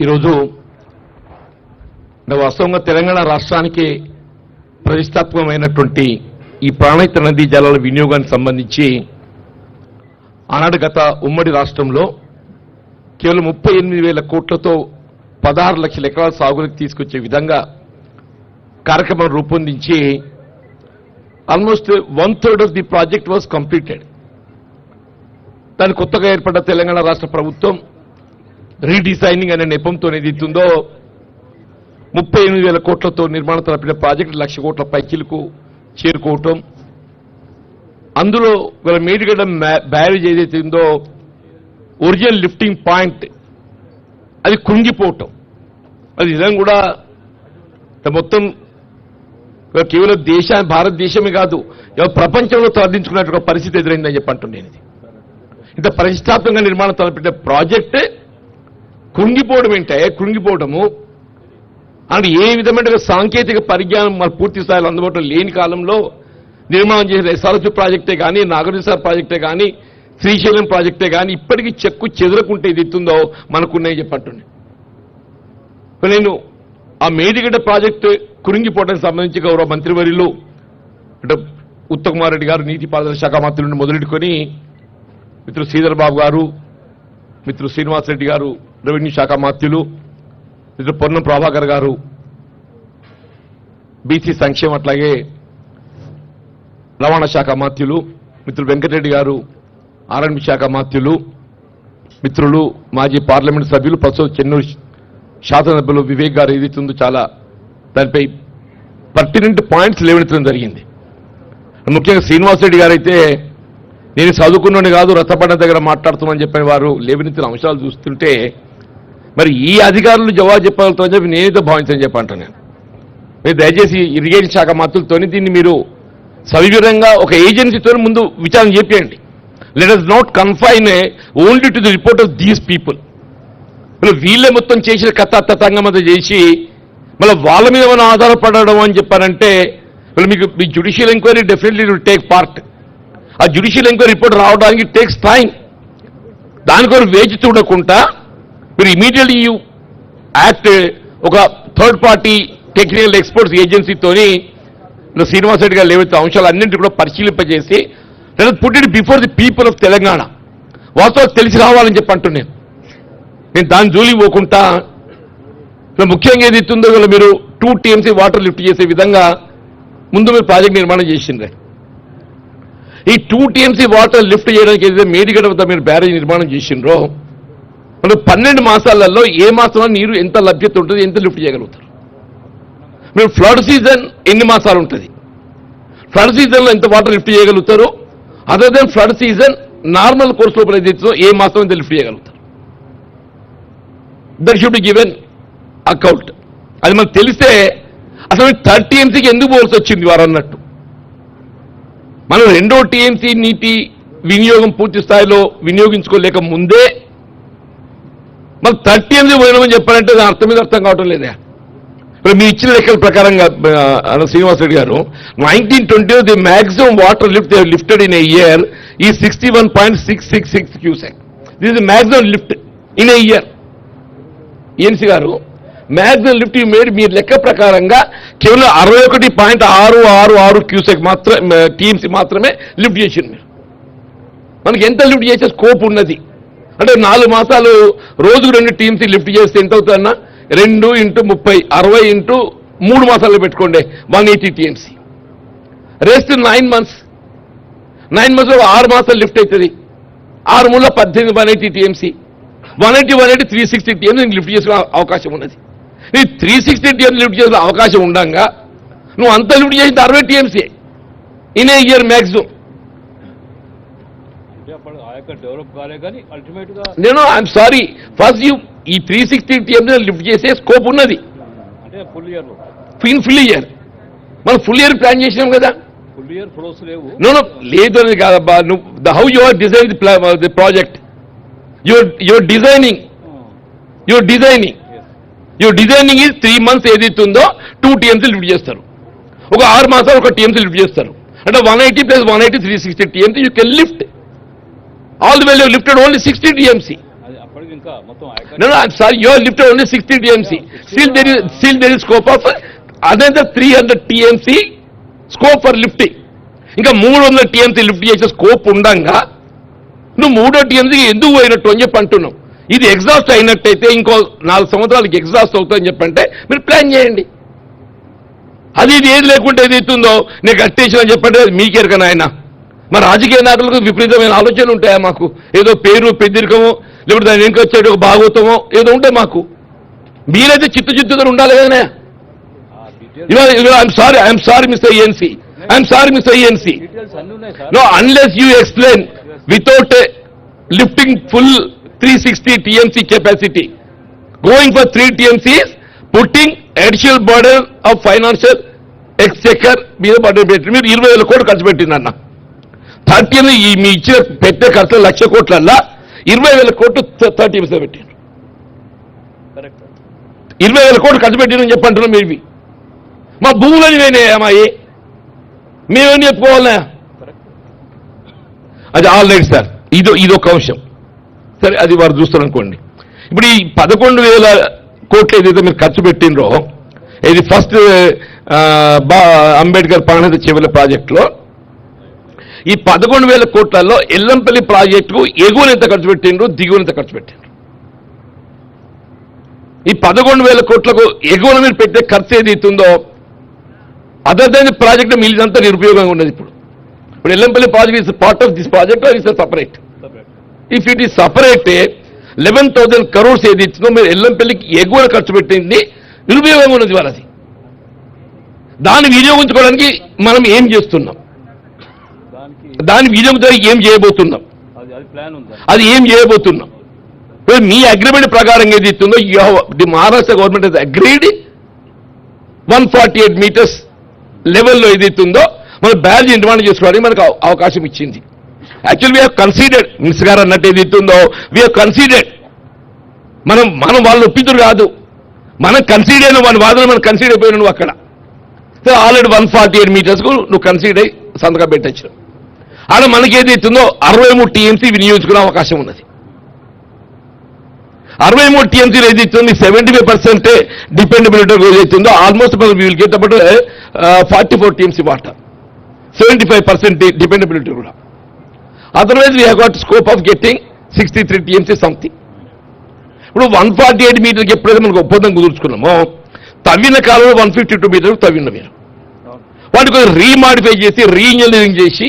ఈరోజు వాస్తవంగా తెలంగాణ రాష్ట్రానికి ప్రతిష్టాత్మకమైనటువంటి ఈ ప్రాణహిత నదీ జలాల వినియోగానికి సంబంధించి ఆనాడు గత ఉమ్మడి రాష్ట్రంలో కేవలం 38,000 కోట్లతో 16 లక్షల ఎకరాల సాగులకు తీసుకొచ్చే విధంగా కార్యక్రమం రూపొందించి almost 1/3 of the project was completed. దాని కొత్తగా ఏర్పడ్డ తెలంగాణ రాష్ట్ర ప్రభుత్వం రీడిజైనింగ్ అనే నెపంతో ఏదైతుందో 38,000 కోట్లతో నిర్మాణం తలపిన ప్రాజెక్టు 1,00,000 కోట్ల పైచిలకు చేరుకోవటం, అందులో మేడిగడ్డ బ్యారేజ్ ఏదైతే ఉందో ఒరిజినల్ లిఫ్టింగ్ పాయింట్ అది కుంగిపోవటం, అది నిజంగా కూడా మొత్తం కేవలం భారతదేశమే కాదు ప్రపంచంలో తరలించుకున్నట్టు పరిస్థితి ఎదురైందని చెప్పంటున్నాను. ఇంత ప్రతిష్టాత్మకంగా నిర్మాణం తలపెట్టే ప్రాజెక్ట్ కుంగిపోవడం ఏంటే, కుంగిపోవడము అంటే ఏ విధమైన సాంకేతిక పరిజ్ఞానం మన పూర్తి స్థాయిలో అందుబాటులో లేని కాలంలో నిర్మాణం చేసిన ఎస్ఆర్ఎఫ్ ప్రాజెక్టే కానీ, నాగార్జున ప్రాజెక్టే కానీ, శ్రీశైలం ప్రాజెక్టే కానీ ఇప్పటికీ చెక్కు చెదరకుంటే ఇది ఎత్తుందో మనకున్నాయి చెప్పంటున్నాయి. నేను ఆ మేడిగడ్డ ప్రాజెక్టు కురింగిపోవడానికి సంబంధించి గౌరవ మంత్రివర్యులు అంటే ఉత్తమ్ కుమార్ రెడ్డి గారు నీటిపారుదల శాఖ మంత్రి నుండి మొదలెట్టుకొని మిత్రులు శ్రీధర్ బాబు గారు, మిత్రులు శ్రీనివాసరెడ్డి గారు రెవెన్యూ శాఖ మంత్రులు, మిత్రులు పొన్నం ప్రభాకర్ గారు బీసీ సంక్షేమం, అట్లాగే రవాణా శాఖ మంత్రులు, మిత్రులు వెంకటరెడ్డి గారు ఆర్ఎండ్బి శాఖ మంత్రులు, మిత్రులు మాజీ పార్లమెంట్ సభ్యులు ప్రస్తుతం చెన్నూరు శాసనసభ్యులు వివేక్ గారు ఏదైతుందో చాలా దానిపై పర్టినెంట్ పాయింట్స్ లేవనెత్తడం జరిగింది. ముఖ్యంగా శ్రీనివాసరెడ్డి గారు అయితే నేను చదువుకున్నోని కాదు రథపడ్డ దగ్గర మాట్లాడుతున్నామని చెప్పిన వారు లేవనెత్తిన అంశాలు చూస్తుంటే మరి ఈ అధికారులు జవాబు చెప్పగలుగుతామని చెప్పి నేనైతే భావించని చెప్పంటాను. నేను మీరు దయచేసి ఇరిగేషన్ శాఖ మంత్రులతో దీన్ని మీరు సవివరంగా ఒక ఏజెన్సీతో ముందు విచారణ చేయండి. Let us not confine only to the report of these people. వీళ్ళే మొత్తం చేసిన కథాతంగమంతా చేసి మళ్ళీ వాళ్ళ మీద మనం ఆధారపడడం అని చెప్పారంటే మీకు మీ judicial enquiry definitely will take part. ఆ జ్యుడిషియల్ ఎంక్వైరీ రిపోర్ట్ రావడానికి టేక్స్ టైం. దానికొరకు వేచి చూడకుండా మీరు ఇమీడియట్లీ యూ యాక్ట్ ఒక థర్డ్ పార్టీ టెక్నికల్ ఎక్స్పర్ట్స్ ఏజెన్సీతోని శ్రీనివాసరెడ్డి గారు లేవైతే అంశాలు అన్నింటి కూడా పరిశీలింపజేసి put it before the people of Telangana వాస్తవం తెలిసి రావాలని చెప్పి అంటున్నాను. నేను దాని జోలికి పోకుండా ముఖ్యంగా ఏది ఇస్తుందో మీరు 2 TMC వాటర్ లిఫ్ట్ చేసే విధంగా ముందు మీరు ప్రాజెక్ట్ నిర్మాణం చేసిండ్రే. ఈ 2 TMC వాటర్ లిఫ్ట్ చేయడానికి ఏదైతే మేడిగడ్డ వద్ద మీరు బ్యారేజ్ నిర్మాణం చేసిండ్రో మనం 12 మాసాలలో ఏ మాసంలో నీరు ఎంత లభ్యత ఉంటుంది, ఎంత లిఫ్ట్ చేయగలుగుతారు? మీరు ఫ్లడ్ సీజన్ ఎన్ని మాసాలు ఉంటుంది, ఫ్లడ్ సీజన్లో ఎంత వాటర్ లిఫ్ట్ చేయగలుగుతారు, other than flood season normal course లోపల ఏదైతే ఏ మాసం ఎంత లిఫ్ట్ చేయగలుగుతారు? That should be given account. అది మనకు తెలిస్తే అసలు 3rd TMCకి ఎందుకు పోవాల్సి వచ్చింది వారు అన్నట్టు. మనం 2వ TMC నీటి వినియోగం పూర్తి స్థాయిలో వినియోగించుకోలేక ముందే మనం 3rd TMC పోయినామని చెప్పారంటే దాని అర్థం మీద అర్థం కావటం లేదా? మీ ఇచ్చిన లెక్కల ప్రకారంగా శ్రీనివాసరెడ్డి గారు 1920 the maximum water lifted in a year ఈ 61.666 cusec. This is the maximum lift in a year. ANC గారు మ్యాక్సిమం లిఫ్ట్ మీరు లెక్క ప్రకారంగా కేవలం 61.666 క్యూసెక్ మాత్రమే టీఎంసీ మాత్రమే లిఫ్ట్ చేసింది. మీరు మనకి ఎంత లిఫ్ట్ చేసే స్కోప్ ఉన్నది అంటే 4 మాసాలు రోజుకు 2 TMC లిఫ్ట్ చేస్తే ఎంత అవుతుందన్నా 2 × 30 60 × 3 మాసాల్లో పెట్టుకోండి 180 TMC. Rest 9 months. 9 months 6 మాసాలు లిఫ్ట్ అవుతుంది. 6 మూల 18 180 TMC. 180 360 TMC లిఫ్ట్ చేసుకునే అవకాశం ఉన్నది. నీ 360 TMC లిఫ్ట్ చేసుకునే అవకాశం ఉండగా నువ్వు అంత లిఫ్ట్ చేసింది 60 TMC in a year maximum. నేను ఐఎమ్ సారీ ఫస్ట్ ఈ 360 TMC లిఫ్ట్ చేసే స్కోప్ ఉన్నది ఫుల్ ఇయర్. మనం ఫుల్ ఇయర్ ప్లాన్ చేసినాం కదా. లేదు అనేది కాదబ్బా. నువ్వు how you are design the project, your designing is 3 months ఏదైతుందో 2 TMC లిఫ్ట్ చేస్తారు. ఒక 6 మాసాలు 1 TMC లిఫ్ట్ చేస్తారు. అంటే 180 + 180 360 TMC you can lift. All the way lifted only 60 TMC. ఇంకా మొత్తం No, I'm sorry, you have lifted only 60 TMC. Still there is scope of another 300 TMC scope for lifting. ఇంకా 300 TMC lift చేసే scope ఉండంగా నువ్వు 300 TMC ఎందుకు పోయినట్టు అని చెప్పి అంటున్నావు. ఇది ఎగ్జాస్ట్ అయినట్టయితే ఇంకో 4 సంవత్సరాలకి ఎగ్జాస్ట్ అవుతుందని చెప్పంటే మీరు ప్లాన్ చేయండి. అది ఇది ఏది లేకుంటే ఏదైతుందో నేను కట్టేసిన చెప్పంటే మీకెరక నాయన. మా రాజకీయ నాయకులకు విపరీతమైన ఆలోచనలు ఉంటాయా మాకు? ఏదో పేరు పెద్దరికమో లేకపోతే దాని వెనుక వచ్చేది ఒక భాగవతమో ఏదో ఉంటాయి మాకు. మీరైతే చిత్తుగా ఉండాలి కదనే. I'm sorry mister ENC. I'm sorry, Mr. ENC. No, unless you explain without lifting full 360 TMC capacity, going for 3 TMC is putting additional burden of financial exchequer మీద burden పెట్టి మీరు 20,000 కోట్లు ఖర్చు పెట్టిందన్న. 30 మీ ఇచ్చిన పెట్టే ఖర్చు 1,00,000 కోట్లల్లా 20,000 కోట్లు 30 పెట్టారు. 20,000 కోట్లు ఖర్చు పెట్టినని చెప్పంటున్నాం. మీరు మా భూములని నేనేమాయి మేమేమి చెప్పుకోవాలన్నా? అది ఆల్ రైట్ సార్, ఇదొక అంశం. సరే, అది వారు చూస్తారనుకోండి. ఇప్పుడు ఈ 11,000 కోట్లు ఏదైతే మీరు ఖర్చు పెట్టినరో, ఇది ఫస్ట్ అంబేద్కర్ ప్రాణహిత చెవుల ప్రాజెక్టులో ఈ 11,000 కోట్లలో ఎల్లంపల్లి ప్రాజెక్టుకు ఎగువన ఎంత ఖర్చు పెట్టిండ్రు, దిగువన ఎంత ఖర్చు పెట్టిండ్రు? ఈ 11,000 కోట్లకు ఎగువన మీరు పెట్టే ఖర్చు ఏదైతుందో అదర్ దాన్ ప్రాజెక్ట్ మిగిలినంతా నిరుపయోగంగా ఉన్నది. ఇప్పుడు Yellampalli project is part of this project or is separate? If it is separate 11,000 crores ఏది ఇచ్చిందో మీరు ఎల్లంపల్లికి ఎగువ ఖర్చు పెట్టింది నిరుపయోగంగా ఉన్నది. వాళ్ళది దాన్ని వినియోగించుకోవడానికి మనం ఏం చేస్తున్నాం, దాన్ని వినియోగించడానికి ఏం చేయబోతున్నాం, అది ఏం చేయబోతున్నాం. మీ అగ్రిమెంట్ ప్రకారం ఏది ఇస్తుందో the Maharashtra government has agreed 148 meters లెవెల్లో ఏదైతుందో మనం బ్యారేజ్ నిర్మాణం చేసుకోవడానికి మనకు అవకాశం ఇచ్చింది. Actual we have considered, minister గారు అన్నట్టు ఏదైతుందో వీ హ్యావ్ కన్సిడర్డ్. మనం వాళ్ళు ఒప్పించరు కాదు, మనం కన్సిడర్ అయిన వాళ్ళ వాదన మనం కన్సిడర్ అయిపోయినా నువ్వు అక్కడ. సో ఆల్రెడీ 148 మీటర్స్కు నువ్వు కన్సిడర్ అయ్యి సంతకం పెట్టచ్చు. ఆడ మనకి ఏదైతుందో 63 TMC వినియోగించుకునే అవకాశం ఉన్నది. 63 TMC ఏదైతుంది 75% డిపెండబిలిటీ ఏదైతుందో almost will get about 44 TMC water, 75% dependability కూడా. Otherwise we have got scope of getting 63 TMC something. ఇప్పుడు 148 మీటర్కి ఎప్పుడైతే మనకు ఒప్పందం కుదుర్చుకున్నామో తవ్విన కాలంలో 152 మీటర్లు తవ్విన మీరు వాటి కొంచెం రీమాడిఫై చేసి రీఇంజనీరింగ్ చేసి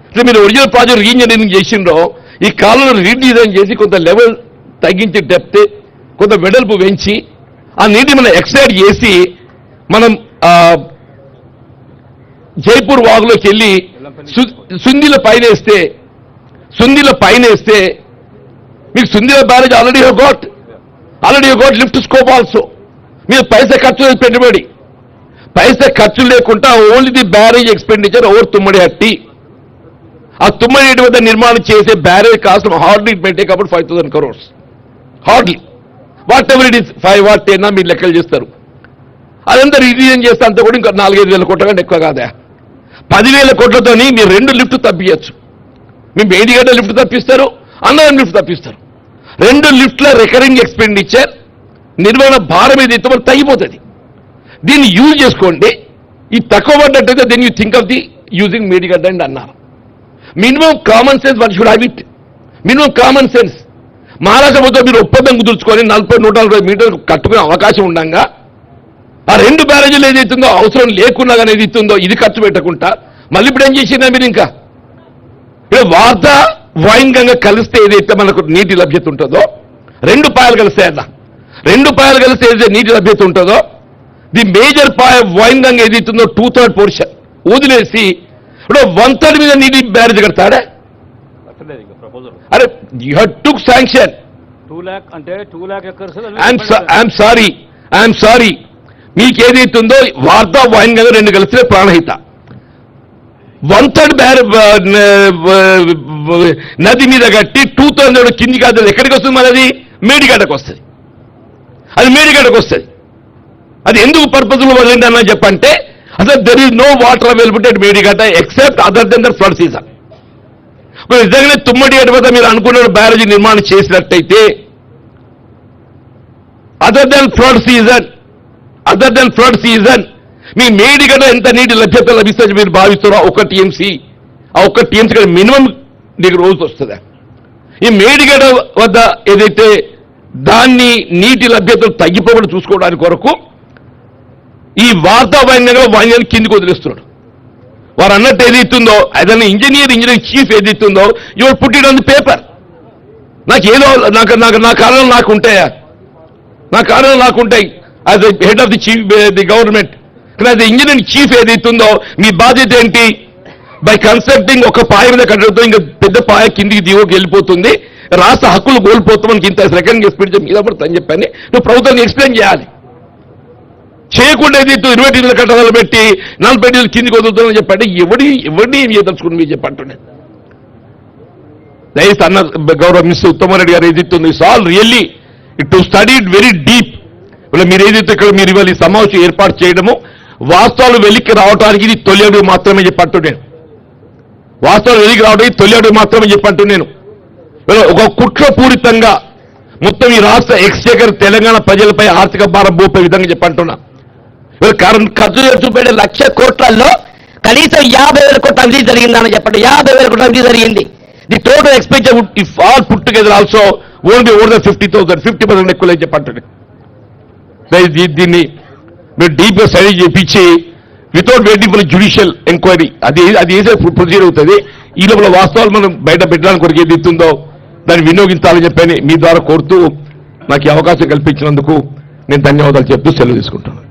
ఇట్లా మీరు ఒరిజినల్ ప్రాజెక్ట్ రీఇంజనీరింగ్ చేసిండ్రో ఈ కాలంలో రీడిజైన్ చేసి కొంత లెవెల్ తగ్గించి డెప్త్ కొంత వెడల్పు పెంచి ఆ నీటిని మనం ఎక్సైడ్ చేసి మనం జైపూర్ వాగులోకి వెళ్ళి సుందిల పైన వేస్తే మీకు Sundilla barrage already you got lift scope also. మీరు పైసా ఖర్చు పెట్టుబడి పైసా ఖర్చు లేకుండా only the barrage expenditure over Tummidihatti. ఆ తుమ్మడిహట్టి వద్ద నిర్మాణం చేసే barrage cost hardly it may take about 5,000 crores. Hardly what ever it is 5 or 10 మీరు లెక్కలు చేస్తారు. అదంతా రివిజన్ చేస్తే అంతా కూడా ఇంకా 4,000-5,000 కోట్ల కంటే ఎక్కువ కాదా? 10,000 కోట్లతో మీరు 2 లిఫ్ట్ తప్పించచ్చు. మీ మేడిగడ్డ లిఫ్ట్ తప్పిస్తారు, అన్నవరం లిఫ్ట్ తప్పిస్తారు. 2 లిఫ్ట్ల రికరింగ్ ఎక్స్పెండిచర్ నిర్వహణ భారం ఏదైతే మనకు తగ్గిపోతుంది. దీన్ని యూజ్ చేసుకోండి. ఈ తక్కువ పడ్డట్టయితే then you think of the using Medigadda and అన్నారు. Minimum common sense one should have it. Minimum common sense. Maharashtra ప్రభుత్వం మీరు ఒప్పందం కుదుర్చుకొని 40-140 మీటర్లు కట్టుకునే అవకాశం ఉండగా ఆ 2 బ్యారేజీలు ఏదైతుందో అవసరం లేకున్నా కానీ ఏదైతుందో ఇది ఖర్చు పెట్టకుండా మళ్ళీ ఇప్పుడు ఏం చేసిందా మీరు? ఇంకా ఇప్పుడు వార్త వాయింగంగా కలిస్తే ఏదైతే మనకు నీటి లభ్యత ఉంటుందో 2 పాయలు కలిస్తే అన్న 2 పాయలు కలిస్తే ఏదైతే నీటి లభ్యత ఉంటుందో ది మేజర్ పాయ వాయింగంగా ఏదైతుందో 2/3 పోర్షన్ వదిలేసి ఇప్పుడు 1/3 మీద నీటి బ్యారేజ్ కడతాడే. అరే you have took sanction 2 lakh అంటే 2 lakh acres. ఐఎమ్ సారీ మీకు ఏదైతుందో వార్తా వాయింగంగా 2 కలిస్తే ప్రాణహిత 1/3 నది మీద కట్టి 2/3 కింది కాదు ఎక్కడికి వస్తుంది? మరి అది మేడిగడ్డకు వస్తుంది. అది ఎందుకు పర్పస్లో వదిలింది అన్న చెప్పంటే అసలు there is no water availability at Medigadda except other than the flood season. నిజంగానే తుమ్మడి అటువత మీరు అనుకున్న బ్యారేజీ నిర్మాణం చేసినట్టయితే అదర్ దెన్ ఫ్లడ్ సీజన్ మీ మేడిగడ్డ ఎంత నీటి లభ్యత లభిస్తుంది మీరు భావిస్తారో ఒక టీఎంసీ ఆ ఒక్క టీఎంసీ కంటే మినిమం నీకు రోజు వస్తుందా? ఈ మేడిగడ్డ వద్ద ఏదైతే దాన్ని నీటి లభ్యతలు తగ్గిపోకుండా చూసుకోవడానికి కొరకు ఈ వాతావరణంగా వాణ్యాన్ని కిందికి వదిలేస్తున్నాడు. వారు అన్నట్టు ఏదైతుందో ఏదైనా ఇంజనీరింగ్ చీఫ్ ఏదైతుందో your put it on the paper. నాకేదో నా కారణాలు నాకు ఉంటాయా? నా కారణాలు నాకు ఉంటాయి as head of the chief the government. కానీ అది ఇంజనీరింగ్ చీఫ్ ఏదైతుందో మీ బాధ్యత ఏంటి? బై కన్స్ట్రక్టింగ్ ఒక పాయ మీద కట్టడంతో ఇంకా పెద్ద పాయ కిందికి దిగువకి వెళ్ళిపోతుంది, రాష్ట్ర హక్కులు కోల్పోతాం, మనకి ఇంత సెకండ్ స్పీడ్ మీద పడుతుందని చెప్పని నువ్వు ప్రభుత్వాన్ని ఎక్స్ప్లెయిన్ చేయాలి. చేయకుండా ఏదైతే 20 కట్టడాలు పెట్టి 40 కిందికి వదులుతామని చెప్పండి. ఎవరిని ఏం చేయదలుచుకుని మీరు చెప్పంటున్నా దయచేసి అన్న గౌరవ మినిస్టర్ ఉత్తమారెడ్డి గారు ఏదైతుంది it's all really to study it very deep. మీరు ఏదైతే ఇక్కడ మీరు ఇవాళ ఈ సమావేశం ఏర్పాటు చేయడము వాస్తవాలు వెలికి రావడానికి ఇది తొలి అడుగు మాత్రమే చెప్పంటూ నేను వాస్తవాలు వెలికి రావడానికి తొలి అడుగు మాత్రమే చెప్పంటూ నేను ఒక కుట్రపూరితంగా మొత్తం ఈ రాష్ట్ర ఎక్స్చేకర్ తెలంగాణ ప్రజలపై ఆర్థిక భారం మోపే విధంగా చెప్పంటున్నా. ఖర్చు చూపెట్టే 1,00,000 కోట్లలో కనీసం 50,000 కోట్ల అవినీతి జరిగిందని చెప్పండి. 50,000 కోట్ల అవినీతి జరిగింది. The total expenditure if all put together also own be over the 50,000 50% ఎక్కువ లేదు చెప్పండి. దీన్ని మీరు డీప్ గా స్టడీ చేయించి without waiting for judicial enquiry అది ఏదో ప్రొసీజర్ అవుతుంది. ఈ లోపల వాస్తవాలు మనం బయట పెట్టడానికి కొరకు ఏది ఇస్తుందో దాన్ని వినియోగించాలని చెప్పని మీ ద్వారా కోరుతూ నాకు ఈ అవకాశం కల్పించినందుకు నేను ధన్యవాదాలు చెప్తూ సెలవు తీసుకుంటాను.